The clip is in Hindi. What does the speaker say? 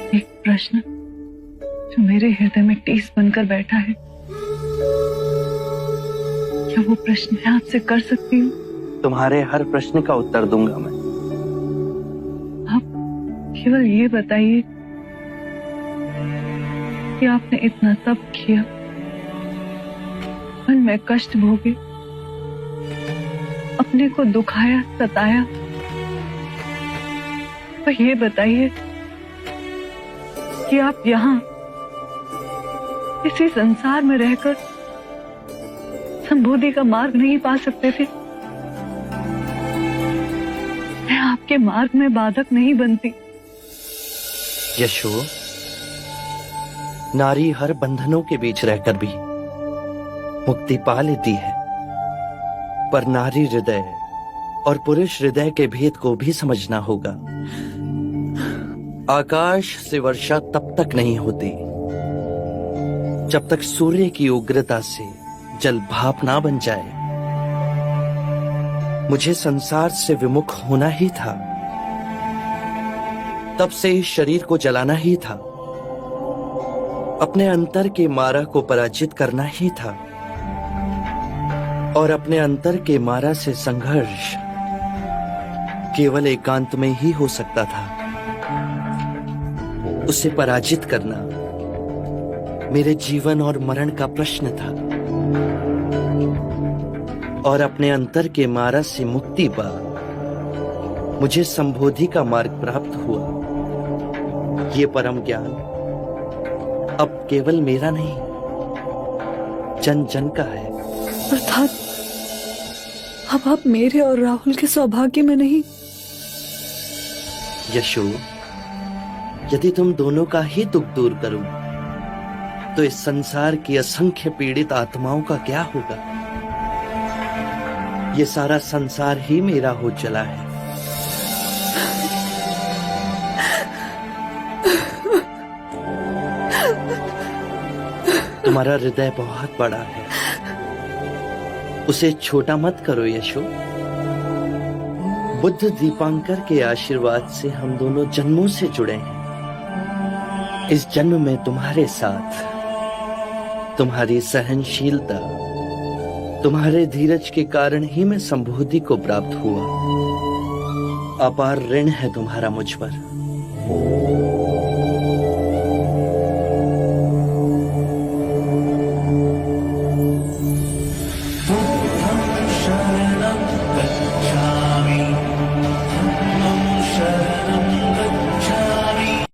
एक प्रश्न जो मेरे हृदय में टीस बनकर बैठा है, क्या वो प्रश्न मैं आपसे कर सकती हूँ? तुम्हारे हर प्रश्न का उत्तर दूंगा मैं। आप केवल ये बताइए कि आपने इतना सब किया, मन में कष्ट भोगे, अपने को दुखाया, सताया, तो ये बताइए कि आप यहाँ इसी संसार में रहकर संबोधि का मार्ग नहीं पा सकते थे? मैं आपके मार्ग में बाधक नहीं बनती। यशो, नारी हर बंधनों के बीच रहकर भी मुक्ति पा लेती है, पर नारी हृदय और पुरुष हृदय के भेद को भी समझना होगा। आकाश से वर्षा तब तक नहीं होती जब तक सूर्य की उग्रता से जल भाप ना बन जाए। मुझे संसार से विमुख होना ही था, तब से इस शरीर को जलाना ही था, अपने अंतर के मारा को पराजित करना ही था, और अपने अंतर के मारा से संघर्ष केवल एकांत में ही हो सकता था। उसे पराजित करना मेरे जीवन और मरण का प्रश्न था, और अपने अंतर के मारा से मुक्ति पा मुझे संबोधि का मार्ग प्राप्त हुआ। ये परम ज्ञान अब केवल मेरा नहीं, जन जन का है। अर्थात अब आप मेरे और राहुल के सौभाग्य में नहीं। यशो, यदि तुम दोनों का ही दुख दूर करूं, तो इस संसार की असंख्य पीड़ित आत्माओं का क्या होगा? ये सारा संसार ही मेरा हो चला है। तुम्हारा हृदय बहुत बड़ा है, उसे छोटा मत करो यशो। बुद्ध दीपांकर के आशीर्वाद से हम दोनों जन्मों से जुड़े हैं। इस जन्म में तुम्हारे साथ तुम्हारी सहनशीलता, तुम्हारे धीरज के कारण ही मैं संबोधि को प्राप्त हुआ। अपार ऋण है तुम्हारा मुझ पर।